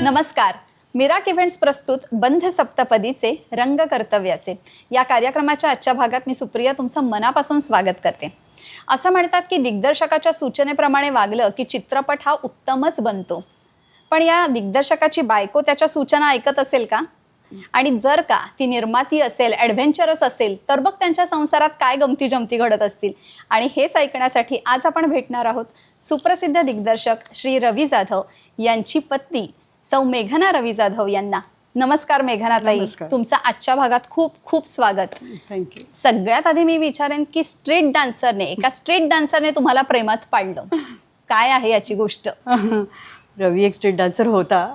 नमस्कार. Mirach events प्रस्तुत बंध सप्तपदीचे रंग कर्तव्याचे या कार्यक्रमाच्या आजच्या भागात मी सुप्रिया तुमचं मनापासून स्वागत करते. असं म्हणतात की दिग्दर्शकाच्या सूचनेप्रमाणे वागलं की चित्रपट हा उत्तमच बनतो. पण या दिग्दर्शकाची बायको त्याच्या सूचना ऐकत असेल का? आणि जर का ती निर्माती असेल, ॲडव्हेंचरस असेल, तर मग त्यांच्या संसारात काय गमती जमती घडत असतील. आणि हेच ऐकण्यासाठी आज आपण भेटणार आहोत सुप्रसिद्ध दिग्दर्शक श्री रवी जाधव यांची पत्नी सौ मेघना रवी जाधव यांना. नमस्कार मेघनाताई, तुमचं आजच्या भागात खूप खूप स्वागत. थँक्यू. सगळ्यात आधी मी विचारेन की एका स्ट्रीट डान्सरने तुम्हाला प्रेमात पाडलं, काय आहे याची गोष्ट? रवी एक स्ट्रीट डान्सर होता.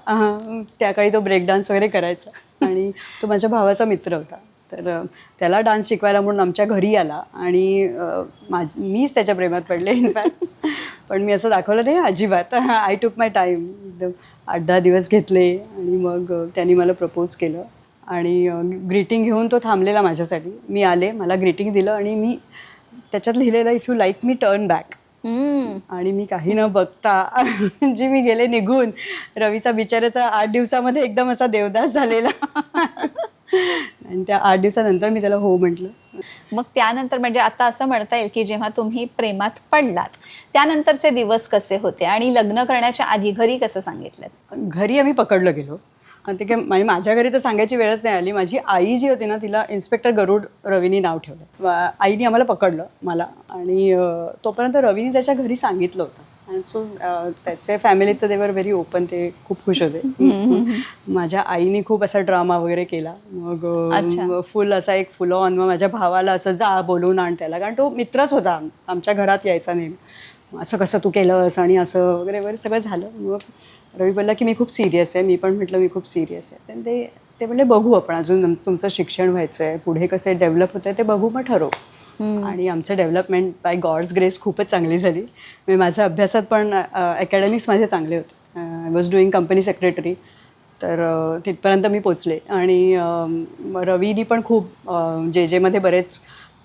त्या काळी तो ब्रेक डान्स वगैरे करायचा आणि तो माझ्या भावाचा मित्र होता. तर त्याला डान्स शिकवायला म्हणून आमच्या घरी आला आणि मीच त्याच्या प्रेमात पडले इनफॅक्ट. पण मी असं दाखवलं नाही अजिबात. आय टूक माय टाईम. एकदम 8-10 दिवस घेतले आणि मग त्यांनी मला प्रपोज केलं आणि ग्रीटिंग घेऊन तो थांबलेला माझ्यासाठी. मी आले, मला ग्रीटिंग दिलं आणि मी त्याच्यात लिहिलेलं if you like me turn back. आणि मी काही न बघता म्हणजे मी गेले निघून. रवीचा बिचाराचा 8 दिवसामध्ये एकदम असा देवदास झालेला. आणि त्या 8 दिवसानंतर मी त्याला हो म्हटलं. मग त्यानंतर म्हणजे आता असं म्हणता येईल की जेव्हा तुम्ही प्रेमात पडलात त्यानंतरचे दिवस कसे होते आणि लग्न करण्याच्या आधी घरी कसं सांगितलं? घरी आम्ही पकडलं गेलो. आणि ते काय माझ्या घरी तर सांगायची वेळच नाही आली. माझी आई जी होती ना, तिला इन्स्पेक्टर गरुड रवीनी नाव ठेवलं. आईने आम्हाला पकडलं मला आणि तोपर्यंत रवीनी त्याच्या घरी सांगितलं होतं. आणि सो त्याचे फॅमिलीत तर दे वर व्हेरी ओपन. ते खूप खुश होते. माझ्या आईने खूप असा ड्रामा वगैरे केला. मग फुल असा एक फुल ऑन. मग माझ्या भावाला असं जा बोलून आण त्याला, कारण तो मित्रच होता, आमच्या घरात यायचा नेहमी. असं कसं तू केलंस आणि असं वगैरे वगैरे सगळं झालं. मग रवी बोलला की मी खूप सिरियस आहे. मी पण म्हटलं मी खूप सिरियस आहे. तर ते म्हणले बघू आपण, अजून तुमचं शिक्षण व्हायचं आहे, पुढे कसे डेव्हलप होतं आहे ते बघू, मग ठरवू. आणि आमचं डेव्हलपमेंट बाय गॉड्स ग्रेस खूपच चांगली झाली. मी माझ्या अभ्यासात पण अकॅडमिक्स माझे चांगले होते. I was doing company secretary. तर तिथपर्यंत मी पोचले. आणि रवीनी पण खूप जे बरेच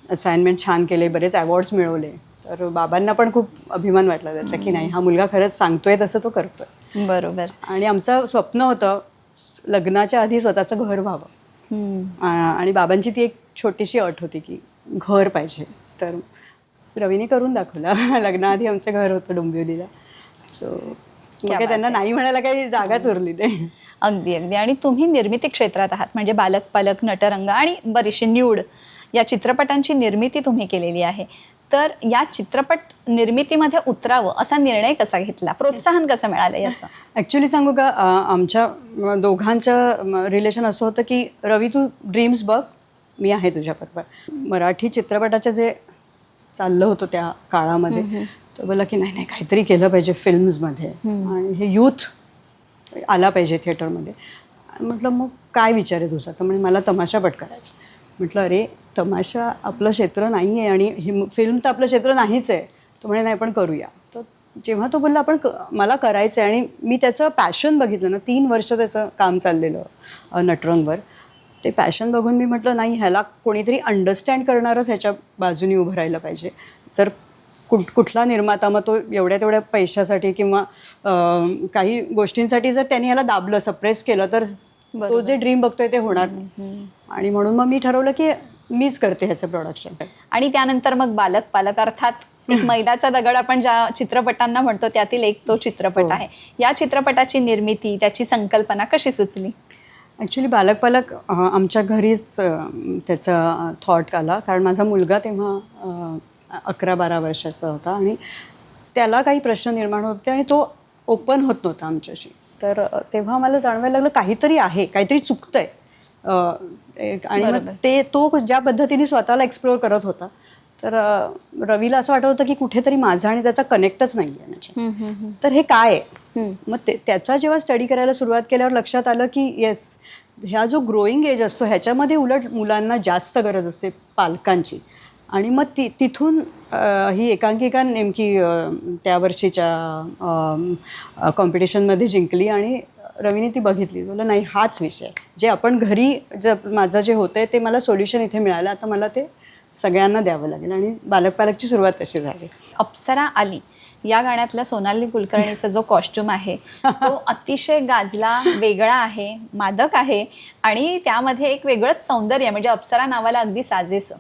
असाइनमेंट छान केले, बरेच अवॉर्ड्स मिळवले. तर बाबांना पण खूप अभिमान वाटला त्याचा की नाही, हा मुलगा खरंच सांगतोय तसं तो करतोय. बरोबर. आणि आमचं स्वप्न होतं लग्नाच्या आधी स्वतःचं घर व्हावं. आणि बाबांची ती एक छोटीशी अट होती की घर पाहिजे. तर रवीने करून दाखवलं. लग्नाआधी आमचं घर होतं डोंबिवलीला. सो मग त्यांना नाही म्हणायला काही जागाच उरली ते. अगदी अगदी. आणि तुम्ही निर्मिती क्षेत्रात आहात, म्हणजे बालक पालक नटरंग आणि बरीचशी न्यूड या चित्रपटांची निर्मिती तुम्ही केलेली आहे. तर या चित्रपट निर्मितीमध्ये उतरावं असा निर्णय कसा घेतला? प्रोत्साहन कसं मिळालं याचं? ॲक्च्युली सांगू का, आमच्या दोघांचं रिलेशन असं होतं की रवी तू ड्रीम्स बघ, मी आहे तुझ्याबरोबर. मराठी चित्रपटाचं जे चाललं होतं त्या काळामध्ये, तो बोला की नाही काहीतरी केलं पाहिजे फिल्म्समध्ये आणि हे यूथ आला पाहिजे थिएटरमध्ये. म्हटलं मग काय विचार आहे तुझा? तर म्हणजे मला तमाशापट करायचं. म्हटलं अरे तमाशा आपलं क्षेत्र नाही आहे आणि हे फिल्म तर आपलं क्षेत्र नाहीच आहे. तो म्हणे नाही पण करूया. तर जेव्हा तो बोलला आपण मला करायचं आहे आणि मी त्याचं पॅशन बघितलं ना, 3 वर्ष त्याचं काम चाललेलं नटरंगवर. ते पॅशन बघून मी म्हटलं नाही, ह्याला कोणीतरी अंडरस्टँड करणारच ह्याच्या बाजूने उभं राहिलं पाहिजे. जर कुठला निर्माता मग तो तेवढ्या पैशासाठी किंवा काही गोष्टींसाठी जर त्यांनी ह्याला दाबलं, सप्रेस केलं, तर तो जे ड्रीम बघतोय ते होणार नाही. आणि म्हणून मग मी ठरवलं की मीच करते ह्याचं प्रोडक्शन. आणि त्यानंतर मग बालक पालक, अर्थात एक मैलाचा दगड आपण ज्या चित्रपटांना म्हणतो त्यातील एक तो चित्रपट आहे. या चित्रपटाची निर्मिती, त्याची संकल्पना कशी सुचली? ॲक्च्युली बालक पालक आमच्या घरीच त्याचा थॉट आला. कारण माझा मुलगा तेव्हा 11-12 वर्षाचा होता आणि त्याला काही प्रश्न निर्माण होते आणि तो ओपन होत नव्हता आमच्याशी. तर तेव्हा मला जाणवायला लागलं काहीतरी आहे, काहीतरी चुकतंय. आणि मग तो ज्या पद्धतीने स्वतःला एक्सप्लोअर करत होता, तर रवीला असं वाटत होतं की कुठेतरी माझा आणि त्याचा कनेक्टच नाही आहे. तर हे काय आहे? मग त्याचा जेव्हा स्टडी करायला सुरुवात केल्यावर लक्षात आलं की येस, ह्या जो ग्रोईंग एज असतो ह्याच्यामध्ये उलट मुलांना जास्त गरज असते पालकांची. आणि मग तिथून ही एकांकिका नेमकी त्या वर्षीच्या कॉम्पिटिशनमध्ये जिंकली आणि रवीने ती बघितली. बोललं नाही, हाच विषय जे आपण घरी माझं जे होतं ते मला सोल्युशन इथे मिळालं, आता मला ते सगळ्यांना द्यावं लागेल आणि बालक पालकची सुरुवात तशी झाली. अप्सरा आली या गाण्यातला सोनाली कुलकर्णीचा जो कॉस्ट्युम आहे तो अतिशय गाजला, वेगळा आहे, मादक आहे आणि त्यामध्ये एक वेगळंच सौंदर्य म्हणजे अप्सरा नावाला अगदी साजेसं.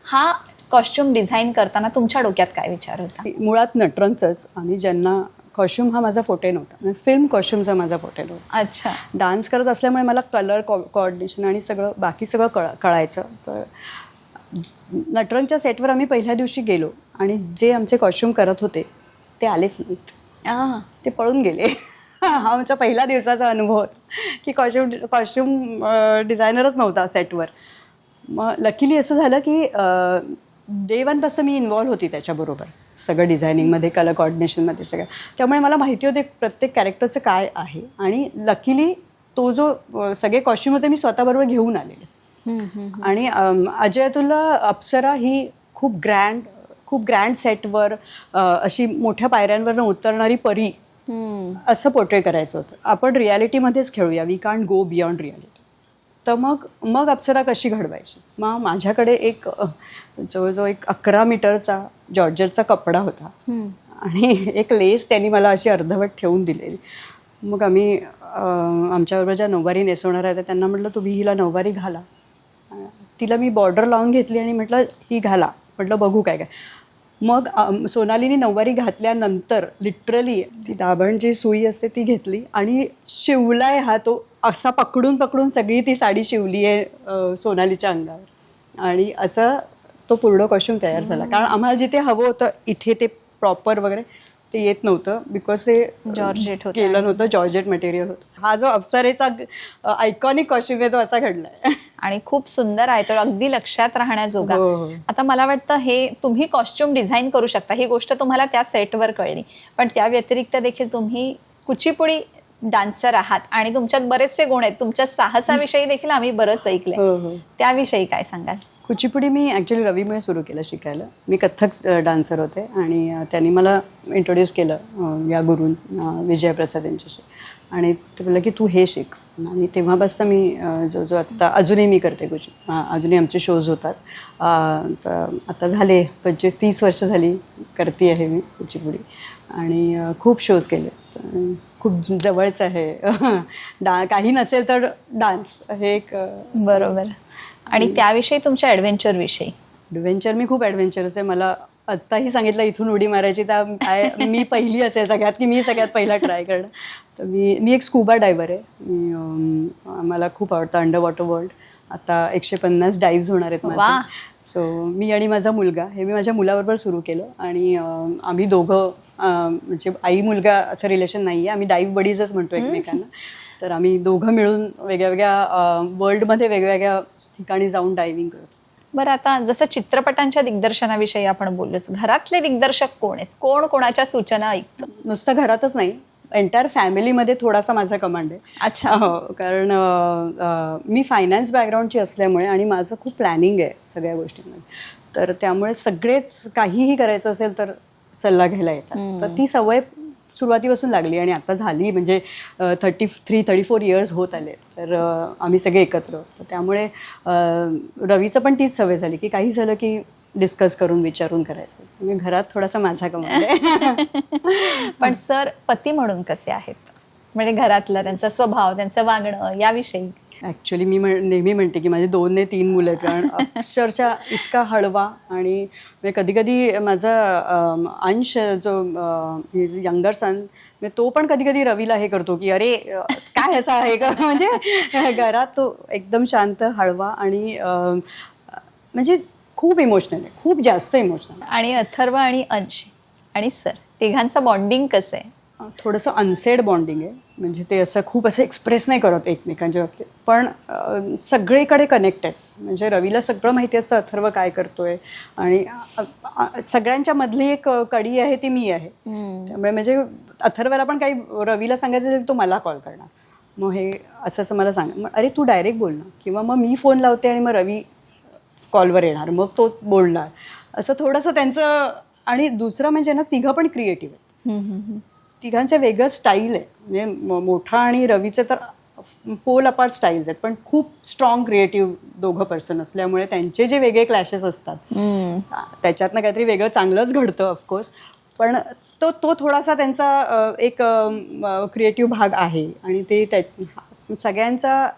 हा कॉस्ट्युम डिझाईन करताना तुमच्या डोक्यात काय विचार होता? मुळात नटरंगचंच आम्ही ज्यांना कॉस्ट्युम हा माझा फोटे नव्हता, फिल्म कॉस्ट्युमचा माझा फोटे नव्हता. अच्छा. डान्स करत असल्यामुळे मला कलर कोऑर्डिनेशन आणि सगळं बाकी सगळं कळायचं. तर नटरंगच्या सेटवर आम्ही पहिल्या दिवशी गेलो आणि जे आमचे कॉस्ट्युम करत होते ते आलेच नाहीत, ते पळून गेले. हा आमचा पहिला दिवसाचा अनुभव होता की कॉस्ट्युम डिझायनरच नव्हता सेटवर. मग लकीली असं झालं की डे वनपासून मी इन्व्हॉल्व होती त्याच्याबरोबर सगळं डिझायनिंगमध्ये, कलर कोऑर्डिनेशनमध्ये सगळं. त्यामुळे मला माहिती होते प्रत्येक कॅरेक्टरचं काय आहे आणि लकीली तो जो सगळे कॉस्ट्युम होते मी स्वतःबरोबर घेऊन आलेले. आणि अजय अतुलला अप्सरा ही खूप ग्रँड सेटवर अशी मोठ्या पायऱ्यांवरनं उतरणारी परी असं पोर्ट्रे करायचं होतं. आपण रियालिटीमध्येच खेळूया, we can't go beyond reality. तर मग अप्सरा कशी घडवायची. मग माझ्याकडे एक जवळजवळ 11 मीटरचा जॉर्जेटचा कपडा होता आणि एक लेस त्यांनी मला अशी अर्धवट ठेवून दिलेली. मग आम्ही आमच्याबरोबर ज्या नऊवारी नेसवणाऱ्या होत्या त्यांना म्हटलं तुम्ही हिला नऊवारी घाला. तिला मी बॉर्डर लावून घेतली आणि म्हटलं ही घाला, म्हटलं बघू काय काय. मग सोनालीने नऊवारी घातल्यानंतर लिटरली ती दाभणची सुई असते ती घेतली आणि शिवलाय हा तो असा पकडून सगळी ती साडी शिवली आहे सोनालीच्या अंगावर. आणि असं तो पूर्ण कॉस्ट्युम तयार झाला. कारण आम्हाला जिथे हवं होतं इथे ते प्रॉपर वगैरे ते येत नव्हतं बिकॉज ते जॉर्जेट केलं नव्हतं, जॉर्जेट मटेरियल होतं. हा जो अप्सरेचा आयकॉनिक कॉस्ट्युम आहे तो असा घडलाय आणि खूप सुंदर आहे तो, अगदी लक्षात राहण्याजोगा. हो. आता मला वाटतं हे तुम्ही कॉस्ट्युम डिझाईन करू शकता, ही गोष्ट तुम्हाला त्या सेटवर कळली, पण त्या व्यतिरिक्त देखील तुम्ही कुचिपुडी डान्सर आहात आणि तुमच्यात बरेचसे गुण आहेत. तुमच्या साहसाविषयी देखील आम्ही बरंच ऐकलंय, त्याविषयी काय सांगाल? कुचिपुडी मी ॲक्च्युली रवीमुळे सुरू केलं शिकायला. मी कथ्थक डान्सर होते आणि त्यांनी मला इंट्रोड्यूस केलं या गुरून विजय प्रसाद यांच्याशी. आणि ते बोललं की तू हे शिक. आणि तेव्हापासून मी जो आत्ता अजूनही मी करते अजूनही आमचे शोज होतात. तर आता झाले 25-30 वर्ष झाली करते आहे मी कुचिपुडी आणि खूप शोज केले. खूप जवळचं आहे काही नसेल तर डान्स हे एक. बरोबर. आणि त्याविषयी तुमच्या ॲडव्हेंचर मी खूप ॲडव्हेंचरच आहे. मला आत्ताही सांगितलं इथून उडी मारायची तर मी पहिली असेल सगळ्यात की मी सगळ्यात पहिला ट्राय करणं. तर मी एक स्कुबा डायव्हर आहे. मला खूप आवडतं अंडर वॉटर वर्ल्ड. आता 150 डाईव्स होणार आहेत माझे. सो मी आणि माझा मुलगा हे मी माझ्या मुलाबरोबर सुरू केलं आणि आम्ही दोघं म्हणजे आई मुलगा असं रिलेशन नाही आहे, आम्ही डाईव्ह बडीजच म्हणतो एकमेकांना. तर आम्ही दोघं मिळून वेगळ्या वर्ल्डमध्ये वेगवेगळ्या ठिकाणी जाऊन डायव्हिंग करतो. बरं, आता जसं चित्रपटांच्या दिग्दर्शनाविषयी आपण बोललोच, घरातले दिग्दर्शक कोण आहेत? कोण कोणाच्या सूचना ऐकतं? नुसतं घरातच नाही, एंटायर फॅमिलीमध्ये थोडासा माझा कमांड आहे. अच्छा. हो, कारण मी फायनान्स बॅकग्राऊंडची असल्यामुळे आणि माझं खूप प्लॅनिंग आहे सगळ्या गोष्टींमध्ये. तर त्यामुळे सगळेच काहीही करायचं असेल तर सल्ला घ्यायला येतात. तर ती सवय सुरुवातीपासून लागली आणि आता झाली म्हणजे 33-34 इयर्स होत आले. तर आम्ही सगळे एकत्र. तर त्यामुळे रवीचं पण तीच सवय झाली की काही झालं की डिस्कस करून विचारून करायचं. म्हणजे घरात थोडासा माझा कमांड आहे. पण सर पती म्हणून कसे आहेत? म्हणजे घरातलं त्यांचा स्वभाव, त्यांचं वागणं याविषयी. ॲक्च्युली मी नेहमी म्हणते की माझे 2 ते 3 मुलं आहेत. कारण अक्षरशः इतका हळवा आणि कधी कधी माझा अंश जो यंगर सन तो पण कधी कधी रवीला हे करतो की अरे काय असं आहे का. म्हणजे घरात तो एकदम शांत, हळवा आणि म्हणजे खूप इमोशनल आहे, खूप जास्त इमोशनल. आणि अथर्व आणि अंश आणि सर तिघांचं बॉन्डिंग कसं आहे? थोडंसं अनसेड बॉन्डिंग आहे. म्हणजे ते असं खूप असं एक्सप्रेस नाही करत एकमेकांच्या बाबतीत, पण सगळीकडे कनेक्ट आहेत. म्हणजे रवीला सगळं माहिती असतं अथर्व काय करतोय आणि सगळ्यांच्या मधली एक कडी आहे ती मी आहे. त्यामुळे म्हणजे अथर्वला पण काही रवीला सांगायचं असेल तो मला कॉल करणार, मग हे असं मला सांग, अरे तू डायरेक्ट बोल ना, किंवा मग मी फोन लावते आणि मग रवी कॉलवर येणार, मग तो बोलणार. असं थोडंसं त्यांचं. आणि दुसरं म्हणजे ना तिघं पण क्रिएटिव्ह आहेत. तिघांचं वेगळं स्टाईल आहे. म्हणजे मोठा आणि रवीचं तर पोल अपार्ट स्टाईल्स आहेत, पण खूप स्ट्रॉंग क्रिएटिव्ह दोघं पर्सन असल्यामुळे त्यांचे जे वेगळे क्लॅशेस असतात त्याच्यातनं काहीतरी वेगळं चांगलंच घडतं ऑफकोर्स, पण तो थोडासा त्यांचा एक क्रिएटिव्ह भाग आहे. आणि ते सगळ्यांचा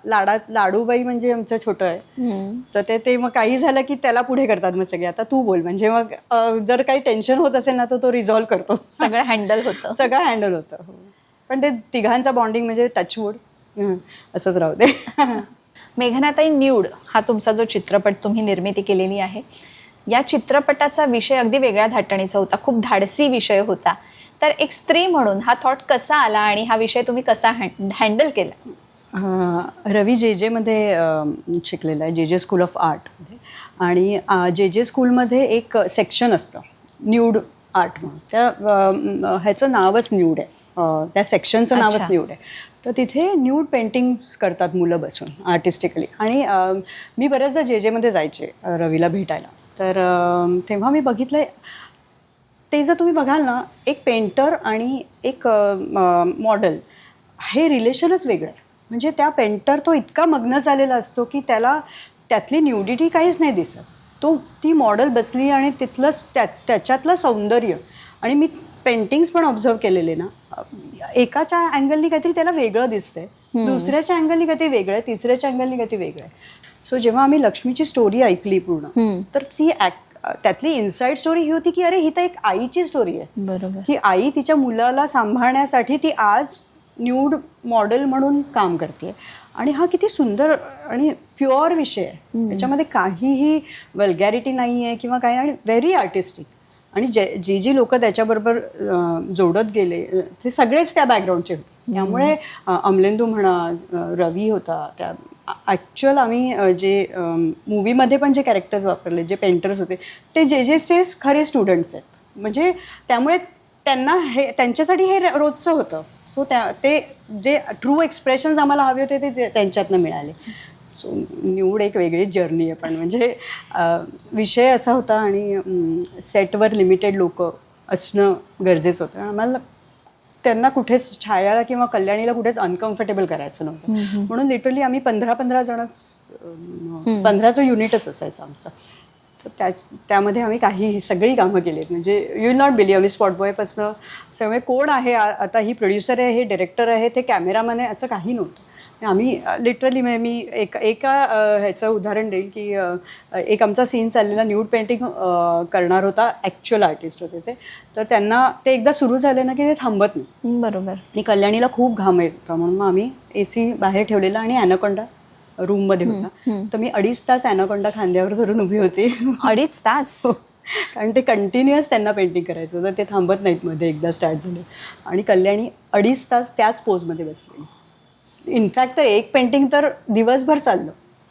लाडूबाई म्हणजे आमचं छोटं आहे, तर ते मग काही झालं की त्याला पुढे करतात मग सगळे, आता तू बोल, म्हणजे मग जर काही टेन्शन होत असेल ना तर तो रिझॉल्व्ह करतो, सगळं हँडल होतं. सगळं हँडल होतं. हो. पण ते तिघांचा बॉन्डिंग म्हणजे टचवूड असंच राहू दे. मेघनाताई, न्यूड हा तुमचा जो चित्रपट तुम्ही निर्मिती केलेली आहे, या चित्रपटाचा विषय अगदी वेगळ्या धाटणीचा होता, खूप धाडसी विषय होता. तर एक स्त्री म्हणून हा थॉट कसा आला आणि हा विषय तुम्ही कसा हँडल केला? रवी जे मध्ये शिकलेला आहे, जे स्कूल ऑफ आर्टमध्ये. आणि जे स्कूलमध्ये एक सेक्शन असतं न्यूड आर्ट म्हणून, त्या ह्याचं नावच न्यूड आहे, त्या सेक्शनचं नावच न्यूड आहे. तर तिथे न्यूड पेंटिंग्स करतात मुलं बसून आर्टिस्टिकली. आणि मी बऱ्याचदा जेमध्ये जायचे रवीला भेटायला, तर तेव्हा मी बघितलं ते, जर तुम्ही बघाल ना, एक पेंटर आणि एक मॉडेल हे रिलेशनच वेगळं आहे. म्हणजे त्या पेंटर तो इतका मग्न झालेला असतो की त्याला त्यातली न्यूडिटी काहीच नाही दिसत. ती मॉडेल बसली आणि तिथलं त्याच्यातलं सौंदर्य, आणि मी पेंटिंग्स पण ऑब्झर्व केलेले ना, एकाच्या अँगलनी काहीतरी त्याला वेगळं दिसतंय, दुसऱ्याच्या अँगलनी काहीतरी वेगळं आहे, तिसऱ्याच्या अँगलनी काहीतरी वेगळं आहे. सो जेव्हा आम्ही लक्ष्मीची स्टोरी ऐकली पूर्ण, तर ती त्यातली इनसाइड स्टोरी ही होती की अरे ही तर एक आईची स्टोरी आहे. बरोबर. की आई तिच्या मुलाला सांभाळण्यासाठी ती आज न्यूड मॉडेल म्हणून काम करते. आणि हा किती सुंदर आणि प्युअर विषय आहे, त्याच्यामध्ये काहीही वल्गॅरिटी नाही आहे किंवा काही, आणि व्हेरी आर्टिस्टिक. आणि जी लोक त्याच्याबरोबर जोडत गेले ते सगळेच त्या बॅकग्राऊंडचे होते. त्यामुळे अमलेंदू म्हणा, रवी होता, त्या ॲक्च्युअल आम्ही जे मूवीमध्ये पण जे कॅरेक्टर्स वापरले, जे पेंटर्स होते, ते जेचे खरे स्टुडंट्स आहेत. म्हणजे त्यामुळे त्यांच्यासाठी हे रोजचं होतं. सो ते जे ट्रू एक्सप्रेशन्स आम्हाला हवे होते ते त्यांच्यातनं मिळाले. सो न्यूड एक वेगळीच जर्नी आहे. पण म्हणजे विषय असा होता आणि सेटवर लिमिटेड लोक असणं गरजेचं होतं. आम्हाला त्यांना कुठेच, छायाला किंवा कल्याणीला कुठेच अनकम्फर्टेबल करायचं नव्हतं. म्हणून लिटरली आम्ही 15 जणच, 15चं युनिटच असायचं आमचं. तर त्यामध्ये आम्ही सगळी कामं केली आहेत. म्हणजे यू विल नॉट बिलीव्ह, आम्ही स्पॉट बॉयपासनं सगळे कोण आहे, आता ही प्रोड्युसर आहे, हे डिरेक्टर आहे, ते कॅमेरामॅन आहे, असं काही नव्हतं. आम्ही लिटरली, मी एका ह्याचं उदाहरण देईल की एक आमचा सीन चाललेला, न्यूड पेंटिंग करणार होता, ॲक्च्युअल आर्टिस्ट होते ते. तर त्यांना ते एकदा सुरू झाले ना की ते थांबत नाही. बरोबर. आणि कल्याणीला खूप घाम येत होता, म्हणून मग आम्ही AC बाहेर ठेवलेला आणि ॲनाकोंडा रूममध्ये होता. तर मी 2.5 तास ॲनाकोंडा खांद्यावर धरून उभी होती. 2.5 तास? कारण ते कंटिन्युअस त्यांना पेंटिंग करायचं होतं, ते थांबत नाहीत मध्ये एकदा स्टार्ट झाले. आणि कल्याणी 2.5 तास त्याच पोजमध्ये बसली. इनफॅक्ट तर एक पेंटिंग तर दिवसभर चाललं,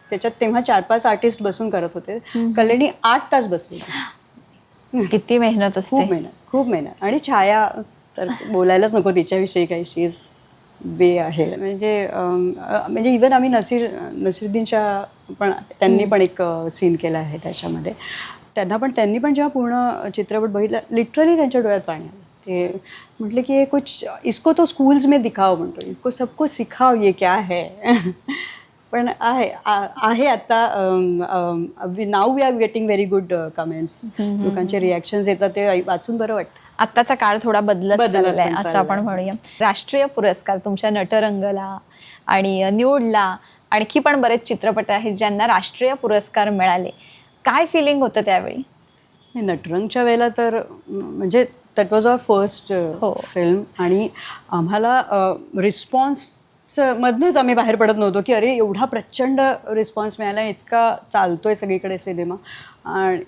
त्याच्यात तेव्हा 4-5 आर्टिस्ट बसून करत होते. कल्याणी 8 तास बसली. किती मेहनत असते. खूप मेहनत. आणि छाया तर बोलायलाच नको तिच्याविषयी, काही शी इज वे आहे. म्हणजे इवन आम्ही नसीरुद्दीनच्या पण, त्यांनी पण एक सीन केला आहे त्याच्यामध्ये. त्यांनी पण जेव्हा पूर्ण चित्रपट बघितला, लिटरली त्यांच्या डोळ्यात पाणी आलं. ते म्हटले की कुछ इसको तो स्कूल्स में दिखाओ, म्हणतो इसको सबको सिखाओ ये क्या है. पण आहे आता, now we are getting very good comments, लोकांचे रिॲक्शन्स येतात, ते वाचून बरं वाटतं. आत्ताचा काळ थोडा बदलत चाललाय असं आपण म्हणूया. राष्ट्रीय पुरस्कार तुमच्या नटरंगला आणि न्यूडला, आणखी पण बरेच चित्रपट आहेत ज्यांना राष्ट्रीय पुरस्कार मिळाले. काय फिलिंग होतं त्यावेळी? नटरंगच्या वेळेला तर म्हणजे that was our first film. आणि आम्हाला रिस्पॉन्स मधनंच आम्ही बाहेर पडत नव्हतो की अरे एवढा प्रचंड रिस्पॉन्स मिळाला आणि इतका चालतोय सगळीकडे सिनेमा.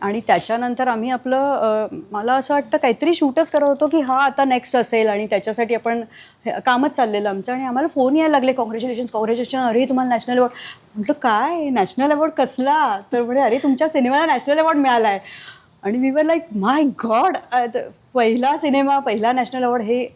आणि त्याच्यानंतर आम्ही आपलं, मला असं वाटतं काहीतरी शूटच करत होतो की हा आता नेक्स्ट असेल, आणि त्याच्यासाठी आपण कामच चाललेलं आमचं. आणि आम्हाला फोन यायला लागले, कॉंग्रॅच्युलेशन, अरे तुम्हाला नॅशनल अवॉर्ड. म्हटलं काय नॅशनल अवॉर्ड कसला? तर म्हणजे अरे तुमच्या सिनेमाला नॅशनल अवॉर्ड मिळाला आहे. आणि we were like my god, पहिला सिनेमा, पहिला नॅशनल अवॉर्ड, हे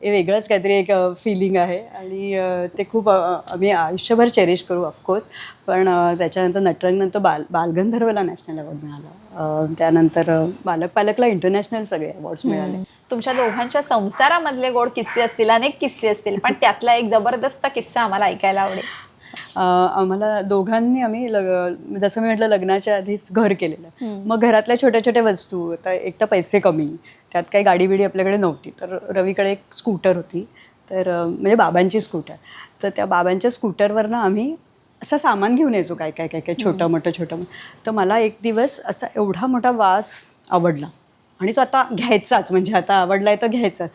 हे वेगळंच काहीतरी एक फिलिंग आहे आणि ते खूप आम्ही आयुष्यभर चेरिश करू ऑफकोर्स. पण त्याच्यानंतर नटरंगनंतर बालगंधर्वला नॅशनल अवॉर्ड मिळाला. त्यानंतर बालक पालकला इंटरनॅशनल सगळे अवॉर्ड्स मिळाले. तुमच्या दोघांच्या संसारामधले गोड किस्से असतील, अनेक किस्से असतील, पण त्यातला एक जबरदस्त किस्सा आम्हाला ऐकायला आवडेल. आम्हाला दोघांनी आम्ही जसं मी म्हटलं लग्नाच्या आधीच घर केलेलं. मग घरातल्या छोट्या छोट्या वस्तू, आता एक तर पैसे कमी, त्यात काही गाडी बिडी आपल्याकडे नव्हती, तर रवीकडे एक स्कूटर होती, तर म्हणजे बाबांची स्कूटर. तर त्या बाबांच्या स्कूटरवरनं आम्ही असं सामान घेऊन यायचो काय काय काय काय छोटं मोठं. तर मला एक दिवस असा एवढा मोठा वास आवडला आणि तो आता घ्यायचाच, म्हणजे आता आवडलाय तर घ्यायचाच.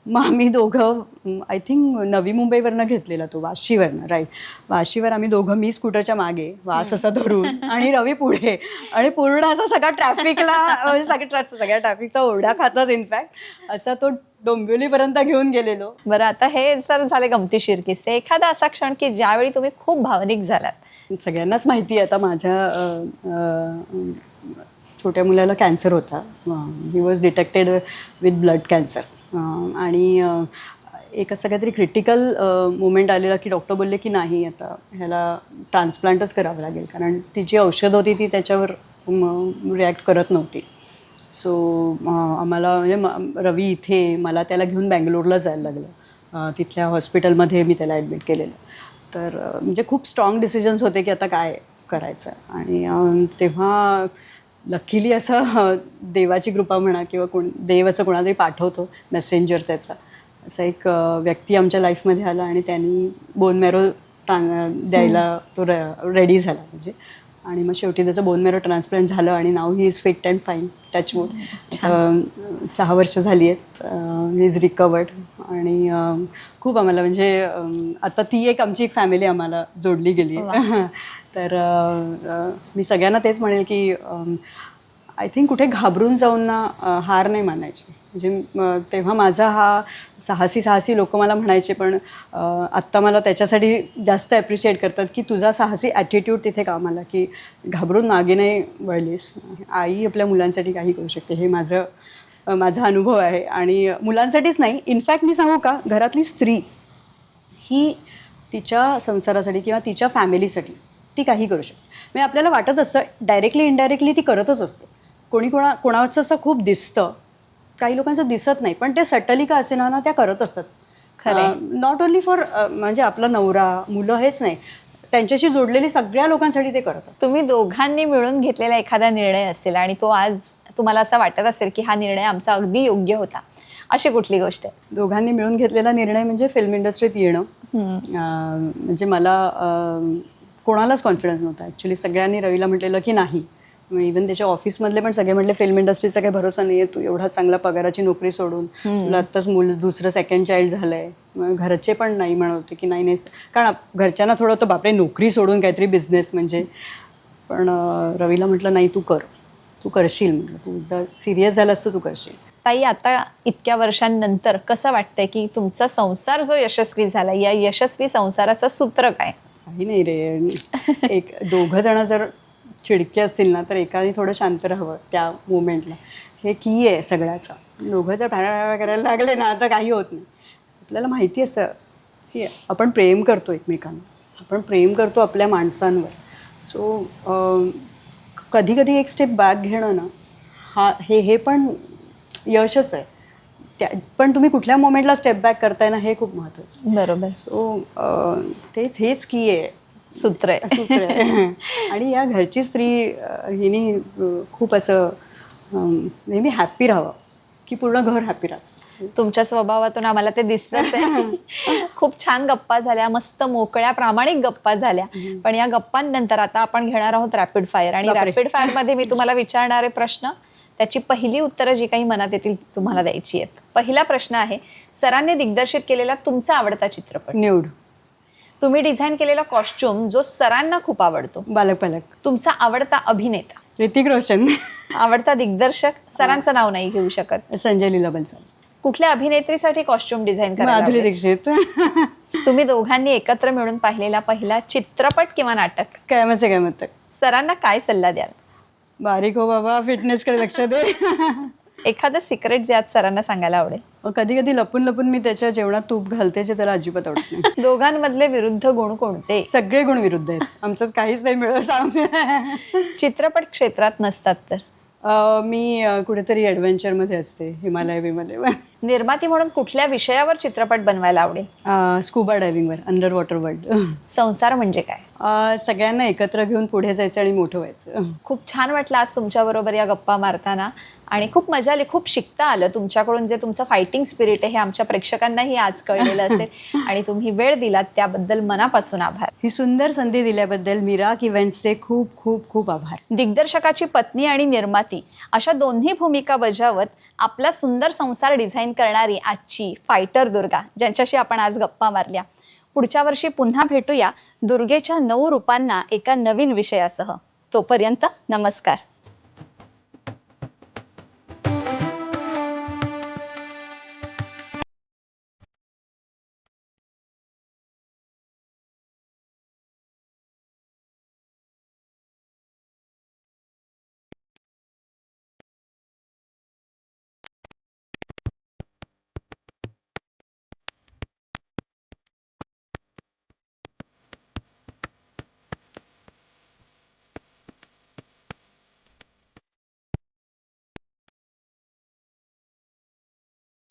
मग आम्ही दोघं आय थिंक नवी मुंबईवरनं घेतलेला तो, वाशीवरनं, राईट. वाशीवर आम्ही दोघं, मी स्कूटरच्या मागे वास असा धरून आणि रवी पुढे, आणि पूर्ण असा सगळा ट्रॅफिकला सगळ्या ट्रॅफिकचा ओरडा खातच इनफॅक्ट असा तो डोंबिवलीपर्यंत घेऊन गेलेलो. बरं, आता हे तर झाले गमतीशीर किस्से. एखादा असा क्षण की ज्यावेळी तुम्ही खूप भावनिक झालात? सगळ्यांनाच माहिती आहे आता माझ्या छोट्या मुलाला कॅन्सर होता. He was detected with blood cancer. आणि एक असं काहीतरी क्रिटिकल मोमेंट आलेला की डॉक्टर बोलले की नाही, आता ह्याला ट्रान्सप्लांटच करावं लागेल, कारण ती जी औषध होती ती त्याच्यावर रिॲक्ट करत नव्हती. सो आम्हाला म्हणजे रवी इथे, मला त्याला घेऊन बँगलोरला जायला लागलं. तिथल्या हॉस्पिटलमध्ये मी त्याला ॲडमिट केलेलं. तर म्हणजे खूप स्ट्रॉंग डिसिजन्स होते की आता काय करायचं. आणि तेव्हा लकीली असं देवाची कृपा म्हणा किंवा देव असं कोणालाही पाठवतो, मेसेंजर त्याचा, असा एक व्यक्ती आमच्या लाईफमध्ये आला आणि त्यांनी बोन मॅरो द्यायला तो रेडी झाला म्हणजे. आणि मग शेवटी त्याचं बोन मॅरो ट्रान्सप्लांट झालं आणि नाव he is fit and fine, touch wood. 6 वर्ष झाली आहेत, ही इज रिकवर्ड. आणि खूप आम्हाला म्हणजे आता ती एक आमची एक फॅमिली आम्हाला जोडली गेली आहे. तर मी सगळ्यांना तेच म्हणेल की आय थिंक कुठे घाबरून जाऊन ना हार नाही मानायची. म्हणजे तेव्हा माझा हा साहसी लोक मला म्हणायचे, पण आत्ता मला त्याच्यासाठी जास्त ॲप्रिशिएट करतात की तुझा साहसी ॲटिट्यूड तिथे कामाला, की घाबरून मागे नाही वळलीस. आई आपल्या मुलांसाठी काही करू शकते, हे माझा अनुभव आहे. आणि मुलांसाठीच नाही, इनफॅक्ट मी सांगू का, घरातली स्त्री ही तिच्या संसारासाठी किंवा तिच्या फॅमिलीसाठी ती काही करू शकते. म्हणजे आपल्याला वाटत असतं डायरेक्टली इनडायरेक्टली ती करतच असते. कोणाचं असं खूप दिसतं, काही लोकांचं दिसत नाही, पण ते सटली का असे ना त्या करत असतात. नॉट ओन्ली फॉर म्हणजे आपला नवरा मुलं हेच नाही, त्यांच्याशी जोडलेली सगळ्या लोकांसाठी ते करत असतात. तुम्ही दोघांनी मिळून घेतलेला एखादा निर्णय असेल आणि तो आज तुम्हाला असं वाटत असेल की हा निर्णय आमचा अगदी योग्य होता, अशी कुठली गोष्ट आहे? दोघांनी मिळून घेतलेला निर्णय म्हणजे फिल्म इंडस्ट्रीत येणं. म्हणजे मला कोणालाच कॉन्फिडन्स नव्हता ॲक्च्युली. सगळ्यांनी रवीला म्हटलेलं की नाही, इवन त्याच्या ऑफिसमधले पण सगळे म्हटले फिल्म इंडस्ट्रीचा काही भरोसा नाही आहे, तू एवढा चांगला पगाराची नोकरी सोडून, तुला आत्ताच दुसरं सेकंड चाइल्ड झालं आहे. घरचे पण नाही म्हणत होते की नाही, कारण घरच्यांना थोडं होतं बापरे नोकरी सोडून काहीतरी बिझनेस म्हणजे. पण रवीला म्हटलं नाही, तू करशील, म्हटलं तू एकदा सिरियस झालास तर तू करशील. ताई, आता इतक्या वर्षांनंतर कसं वाटतंय की तुमचा संसार जो यशस्वी झाला, या यशस्वी संसाराचं सूत्र काय? काही नाही रे, एक दोघं जण जर चिडके असतील ना तर एकाने थोडं शांत राहावं त्या मोमेंटला, हे की आहे सगळ्याचं. दोघं जर भांडण करायला लागले ना तर काही होत नाही. आपल्याला माहिती असतं आपण प्रेम करतो एकमेकांना, आपण प्रेम करतो आपल्या माणसांवर. सो कधी कधी एक स्टेप बॅक घेणं ना हे पण यशच आहे. पण तुम्ही कुठल्या मोमेंटला स्टेप बॅक करताय ना हे खूप महत्त्वाचं. बरोबर. सो हेच की आहे, सूत्र आहे. आणि या घरची स्त्री हिने खूप असं नेहमी हॅप्पी राहावं की पूर्ण घर हॅप्पी राहतं. तुमच्या स्वभावातून आम्हाला ते दिसतच आहे. खूप छान गप्पा झाल्या, मस्त मोकळ्या प्रामाणिक गप्पा झाल्या. पण या गप्पांनंतर आता आपण घेणार आहोत रॅपिड फायर. आणि रॅपिड फायर मध्ये मी तुम्हाला विचारणारे प्रश्न, त्याची पहिली उत्तरं जी काही मनात येतील तुम्हाला द्यायची आहेत. पहिला प्रश्न आहे, सरांनी दिग्दर्शित केलेला तुमचा आवडता चित्रपट? न्यूड. तुम्ही डिझाईन केलेला कॉस्ट्युम जो सरांना खूप आवडतो? बालक पालक. तुमचा आवडता अभिनेता? ऋतिक रोशन. आवडता दिग्दर्शक? सरांचं नाव नाही घेऊ शकत. संजय लीला बन्सल. कुठल्या अभिनेत्रीसाठी कॉस्ट्युम डिझाईन करायला माधुरी आवडेल? दीक्षित. तुम्ही दोघांनी एकत्र मिळून पाहिलेला पहिला चित्रपट किंवा नाटक? काय मत. सरांना काय सल्ला द्याल? बारीक हो बाबा, फिटनेसकडे लक्ष दे. एखादं सिक्रेट जे आज सरांना सांगायला आवडेल. कधी कधी लपून लपून मी त्याच्या जेवणात तूप घालते जे त्याला अजिबात आवडत नाही. दोघांमधले विरुद्ध गुण कोणते? सगळे गुण विरुद्ध आहेत, आमच्यात काहीच नाही मिळत साम्य. चित्रपट क्षेत्रात नसतात तर मी कुठेतरी ॲडव्हेंचरमध्ये असते, हिमालय विमालय. निर्माती म्हणून कुठल्या विषयावर चित्रपट बनवायला आवडेल? स्कुबा डायव्हिंगवर, अंडर वॉटर वर्ल्ड. संसार म्हणजे काय? सगळ्यांना एकत्र घेऊन पुढे जायचं आणि मोठं व्हायचं. खूप छान वाटलं आज तुमच्याबरोबर या गप्पा मारताना आणि खूप मजा आली. खूप शिकता आलं तुमच्याकडून. जे तुमचं फायटिंग स्पिरिट आहे हे आमच्या प्रेक्षकांनाही आज कळलेलं असेल आणि तुम्ही वेळ दिलात त्याबद्दल मनापासून आभार. ही सुंदर संधी दिल्याबद्दल मिराक इव्हेंट्सचे खूप खूप खूप आभार. दिग्दर्शकाची पत्नी आणि निर्माती अशा दोन्ही भूमिका बजावत आपला सुंदर संसार डिझाईन करणारी आजची फायटर दुर्गा, ज्यांच्याशी आपण आज गप्पा मारल्या. पुढच्या वर्षी पुन्हा भेटूया दुर्गेच्या 9 रूपांना एका नवीन विषयासह. तोपर्यंत नमस्कार.